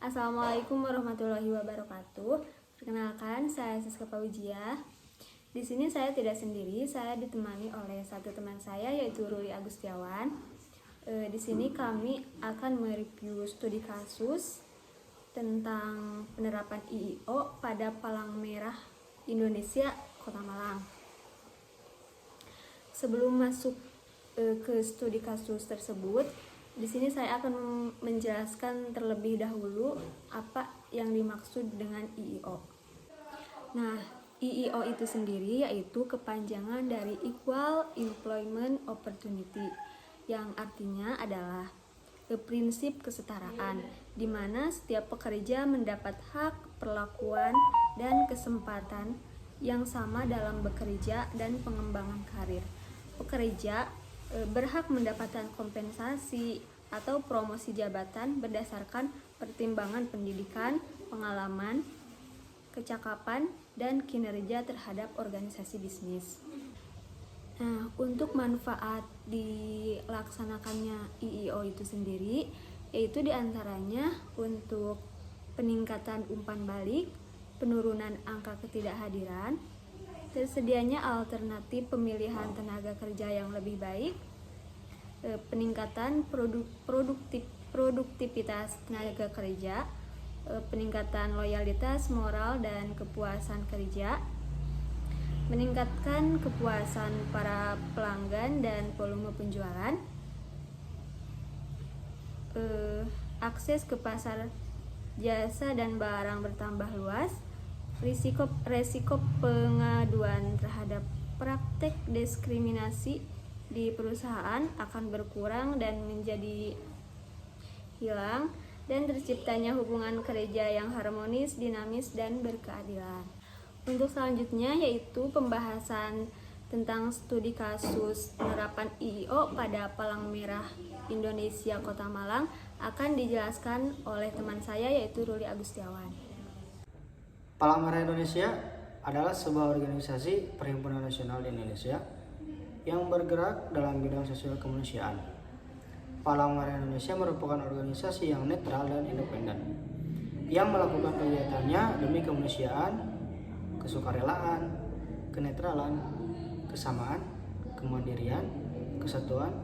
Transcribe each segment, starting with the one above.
Assalamualaikum warahmatullahi wabarakatuh. Perkenalkan, saya Siska Pawijia. Di sini saya tidak sendiri, saya ditemani oleh satu teman saya yaitu Ruli Agustiawan. Di sini kami akan mereview studi kasus tentang penerapan IIO pada Palang Merah Indonesia, Kota Malang. Sebelum masuk ke studi kasus tersebut, di sini saya akan menjelaskan terlebih dahulu apa yang dimaksud dengan IIO. Nah, IIO itu sendiri yaitu kepanjangan dari Equal Employment Opportunity, yang artinya adalah prinsip kesetaraan, di mana setiap pekerja mendapat hak, perlakuan, dan kesempatan yang sama dalam bekerja dan pengembangan karir. Pekerja berhak mendapatkan kompensasi atau promosi jabatan berdasarkan pertimbangan pendidikan, pengalaman, kecakapan, dan kinerja terhadap organisasi bisnis. Nah, untuk manfaat dilaksanakannya IIO itu sendiri, yaitu diantaranya untuk peningkatan umpan balik, penurunan angka ketidakhadiran, tersedianya alternatif pemilihan tenaga kerja yang lebih baik, peningkatan produktivitas tenaga kerja, peningkatan loyalitas moral dan kepuasan kerja, meningkatkan kepuasan para pelanggan dan volume penjualan, akses ke pasar jasa dan barang bertambah luas, risiko pengaduan terhadap praktek diskriminasi di perusahaan akan berkurang dan menjadi hilang, dan terciptanya hubungan kerja yang harmonis, dinamis, dan berkeadilan. Untuk selanjutnya yaitu pembahasan tentang studi kasus penerapan IIO pada Palang Merah Indonesia Kota Malang akan dijelaskan oleh teman saya yaitu Ruli Agustiawan. Palang Merah Indonesia adalah sebuah organisasi perhimpunan nasional di Indonesia yang bergerak dalam bidang sosial kemanusiaan. Palang Merah Indonesia merupakan organisasi yang netral dan independen yang melakukan kegiatannya demi kemanusiaan, kesukarelaan, kenetralan, kesamaan, kemandirian, kesatuan,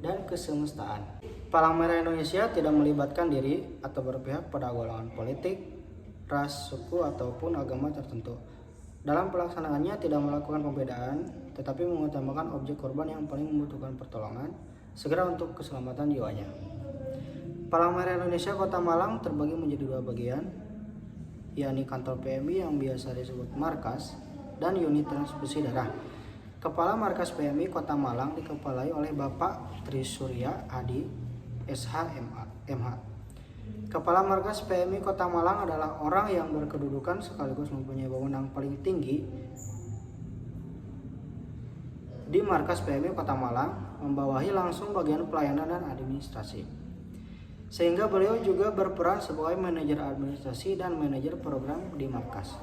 dan kesemestaan. Palang Merah Indonesia tidak melibatkan diri atau berpihak pada golongan politik, ras, suku, ataupun agama tertentu. Dalam pelaksanaannya tidak melakukan pembedaan, tetapi mengutamakan objek korban yang paling membutuhkan pertolongan segera untuk keselamatan jiwanya. Palang Merah Indonesia Kota Malang terbagi menjadi dua bagian, yakni kantor PMI yang biasa disebut markas dan unit transfusi darah. Kepala Markas PMI Kota Malang dikepalai oleh Bapak Tri Surya Hadi, SH, MH. Kepala Markas PMI Kota Malang adalah orang yang berkedudukan sekaligus mempunyai wewenang paling tinggi di Markas PMI Kota Malang, membawahi langsung bagian pelayanan dan administrasi. Sehingga beliau juga berperan sebagai manajer administrasi dan manajer program di markas.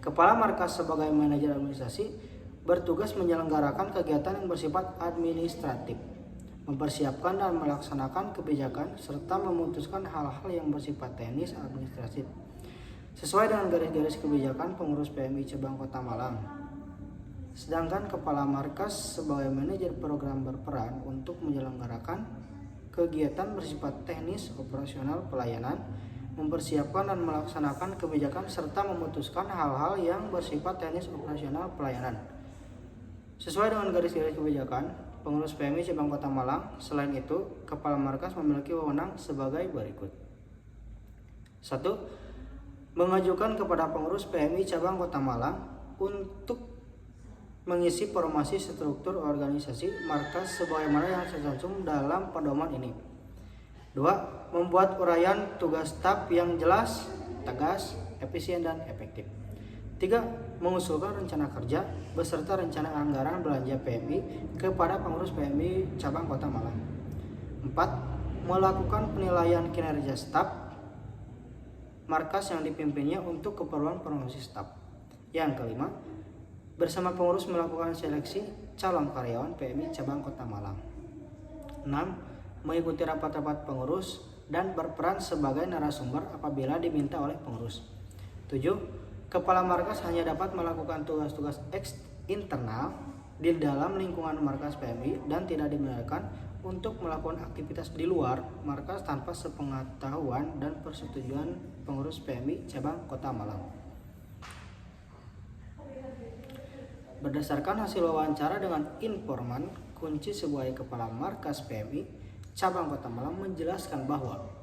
Kepala Markas sebagai manajer administrasi bertugas menyelenggarakan kegiatan yang bersifat administratif, mempersiapkan dan melaksanakan kebijakan, serta memutuskan hal-hal yang bersifat teknis administratif sesuai dengan garis-garis kebijakan pengurus PMI Cabang Kota Malang. Sedangkan Kepala Markas sebagai manajer program berperan untuk menyelenggarakan kegiatan bersifat teknis operasional pelayanan, mempersiapkan dan melaksanakan kebijakan, serta memutuskan hal-hal yang bersifat teknis operasional pelayanan sesuai dengan garis-garis kebijakan pengurus PMI Cabang Kota Malang. Selain itu, Kepala Markas memiliki wewenang sebagai berikut. 1. Mengajukan kepada pengurus PMI Cabang Kota Malang untuk mengisi formasi struktur organisasi markas sebagaimana yang tercantum dalam pedoman ini. 2. Membuat uraian tugas staf yang jelas, tegas, efisien, dan efektif. 3. Mengusulkan rencana kerja beserta rencana anggaran belanja PMI kepada pengurus PMI Cabang Kota Malang. 4. Melakukan penilaian kinerja staf markas yang dipimpinnya untuk keperluan promosi staf. Yang kelima, bersama pengurus melakukan seleksi calon karyawan PMI Cabang Kota Malang. 6. Mengikuti rapat-rapat pengurus dan berperan sebagai narasumber apabila diminta oleh pengurus. 7. Kepala markas hanya dapat melakukan tugas-tugas internal di dalam lingkungan markas PMI dan tidak dibenarkan untuk melakukan aktivitas di luar markas tanpa sepengetahuan dan persetujuan pengurus PMI cabang Kota Malang. Berdasarkan hasil wawancara dengan informan kunci sebagai kepala markas PMI cabang Kota Malang menjelaskan bahwa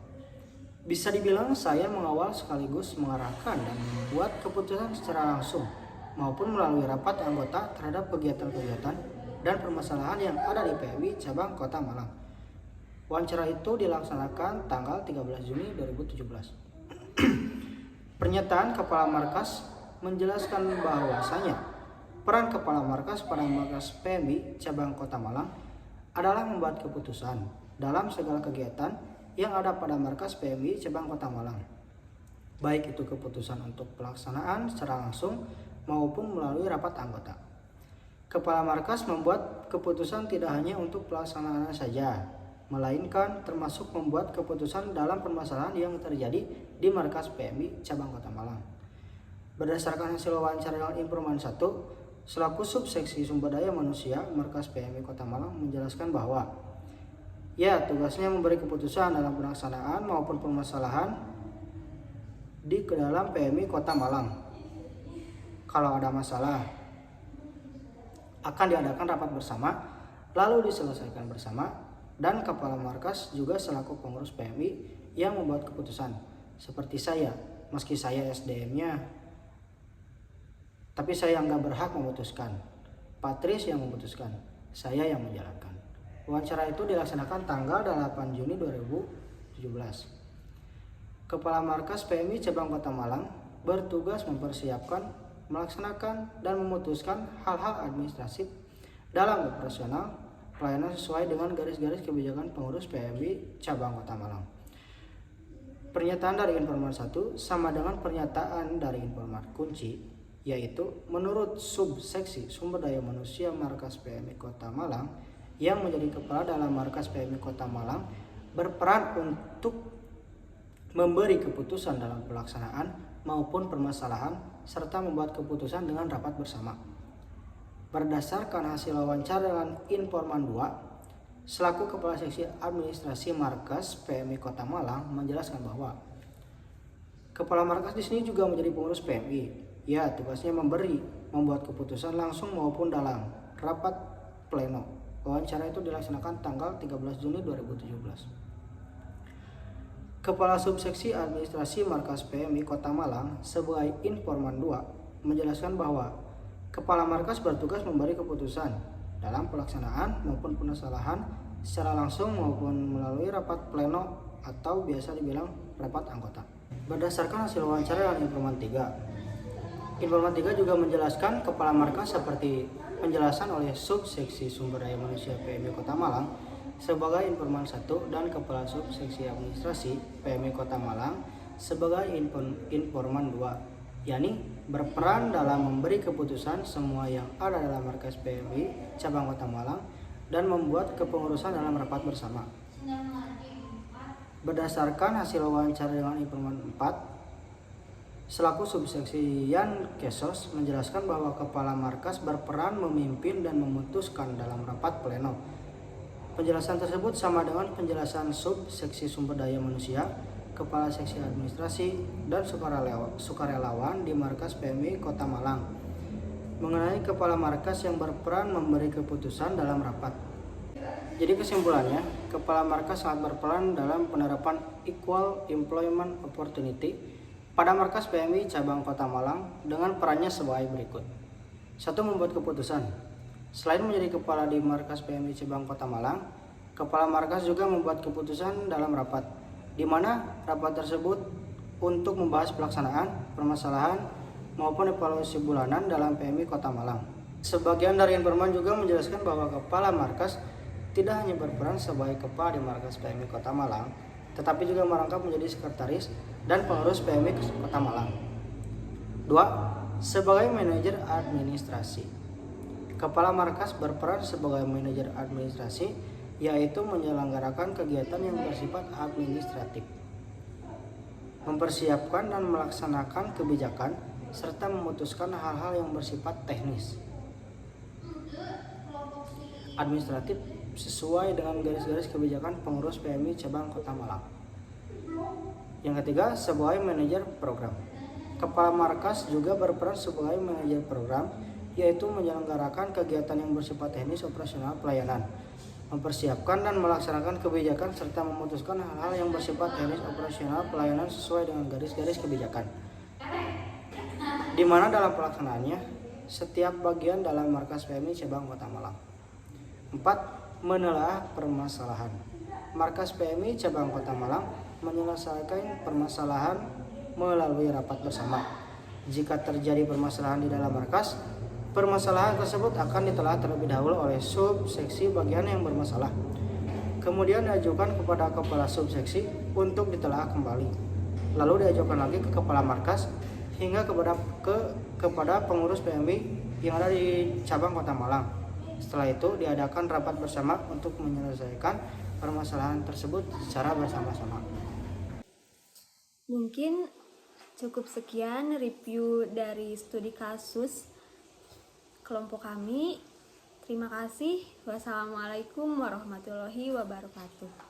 bisa dibilang saya mengawal sekaligus mengarahkan dan membuat keputusan secara langsung maupun melalui rapat anggota terhadap kegiatan-kegiatan dan permasalahan yang ada di PMI cabang Kota Malang. Wawancara itu dilaksanakan tanggal 13 Juni 2017. Pernyataan kepala markas menjelaskan bahwasanya peran kepala markas pada markas PMI cabang Kota Malang adalah membuat keputusan dalam segala kegiatan yang ada pada markas PMI cabang Kota Malang, baik itu keputusan untuk pelaksanaan secara langsung maupun melalui rapat anggota. Kepala markas membuat keputusan tidak hanya untuk pelaksanaan saja, melainkan termasuk membuat keputusan dalam permasalahan yang terjadi di markas PMI cabang Kota Malang. Berdasarkan hasil wawancara dengan informan 1, selaku subseksi sumber daya manusia markas PMI Kota Malang menjelaskan bahwa tugasnya memberi keputusan dalam pelaksanaan maupun permasalahan di dalam PMI Kota Malang. Kalau ada masalah, akan diadakan rapat bersama, lalu diselesaikan bersama, dan kepala markas juga selaku pengurus PMI yang membuat keputusan. Seperti saya, meski saya SDM-nya, tapi saya nggak berhak memutuskan. Patris yang memutuskan, saya yang menjalankan. Wawancara itu dilaksanakan tanggal 8 Juni 2017. Kepala markas PMI cabang Kota Malang bertugas mempersiapkan, melaksanakan, dan memutuskan hal-hal administratif dalam operasional pelayanan sesuai dengan garis-garis kebijakan pengurus PMI cabang Kota Malang. Pernyataan dari informan 1 sama dengan pernyataan dari informan kunci, yaitu menurut subseksi sumber daya manusia markas PMI Kota Malang yang menjadi kepala dalam markas PMI Kota Malang berperan untuk memberi keputusan dalam pelaksanaan maupun permasalahan serta membuat keputusan dengan rapat bersama. Berdasarkan hasil wawancara dengan informan 2, selaku kepala seksi administrasi markas PMI Kota Malang menjelaskan bahwa kepala markas di sini juga menjadi pengurus PMI. Tugasnya membuat keputusan langsung maupun dalam rapat pleno. Wawancara itu dilaksanakan tanggal 13 Juni 2017. Kepala Subseksi Administrasi Markas PMI Kota Malang sebagai informan 2 menjelaskan bahwa kepala markas bertugas memberi keputusan dalam pelaksanaan maupun permasalahan secara langsung maupun melalui rapat pleno atau biasa dibilang rapat anggota. Berdasarkan hasil wawancara dengan informan 3, informan 3 juga menjelaskan kepala markas seperti penjelasan oleh subseksi sumber daya manusia PMI Kota Malang sebagai informan 1 dan kepala subseksi administrasi PMI Kota Malang sebagai informan 2, yakni berperan dalam memberi keputusan semua yang ada dalam markas PMI cabang Kota Malang dan membuat kepengurusan dalam rapat bersama. Berdasarkan hasil wawancara dengan informan 4, selaku subseksi Yan Kesos menjelaskan bahwa kepala markas berperan memimpin dan memutuskan dalam rapat pleno. Penjelasan tersebut sama dengan penjelasan subseksi sumber daya manusia, kepala seksi administrasi, dan sukarelawan di markas PMI Kota Malang mengenai kepala markas yang berperan memberi keputusan dalam rapat. Jadi kesimpulannya, kepala markas sangat berperan dalam penerapan Equal Employment Opportunity pada markas PMI cabang Kota Malang dengan perannya sebagai berikut. 1. Membuat keputusan. Selain menjadi kepala di markas PMI cabang Kota Malang, kepala markas juga membuat keputusan dalam rapat, di mana rapat tersebut untuk membahas pelaksanaan, permasalahan, maupun evaluasi bulanan dalam PMI Kota Malang. Sebagian dari informan juga menjelaskan bahwa kepala markas tidak hanya berperan sebagai kepala di markas PMI Kota Malang, tetapi juga merangkap menjadi sekretaris dan pengurus PMI Kota Malang. 2. Sebagai manajer administrasi. Kepala markas berperan sebagai manajer administrasi yaitu menyelenggarakan kegiatan yang bersifat administratif, mempersiapkan dan melaksanakan kebijakan, serta memutuskan hal-hal yang bersifat teknis administratif sesuai dengan garis-garis kebijakan pengurus PMI cabang Kota Malang. Yang ketiga, sebagai manajer program. Kepala markas juga berperan sebagai manajer program, yaitu menyelenggarakan kegiatan yang bersifat teknis operasional pelayanan, mempersiapkan dan melaksanakan kebijakan, serta memutuskan hal-hal yang bersifat teknis operasional pelayanan sesuai dengan garis-garis kebijakan. Di mana dalam pelaksanaannya, setiap bagian dalam markas PMI cabang Kota Malang. 4. Menelaah permasalahan. Markas PMI cabang Kota Malang menyelesaikan permasalahan melalui rapat bersama. Jika terjadi permasalahan di dalam markas, permasalahan tersebut akan ditelaah terlebih dahulu oleh subseksi bagian yang bermasalah. Kemudian diajukan kepada kepala subseksi untuk ditelaah kembali. Lalu diajukan lagi ke kepala markas hingga kepada pengurus PMI yang ada di cabang Kota Malang. Setelah itu diadakan rapat bersama untuk menyelesaikan permasalahan tersebut secara bersama-sama. Mungkin cukup sekian review dari studi kasus kelompok kami. Terima kasih. Wassalamualaikum warahmatullahi wabarakatuh.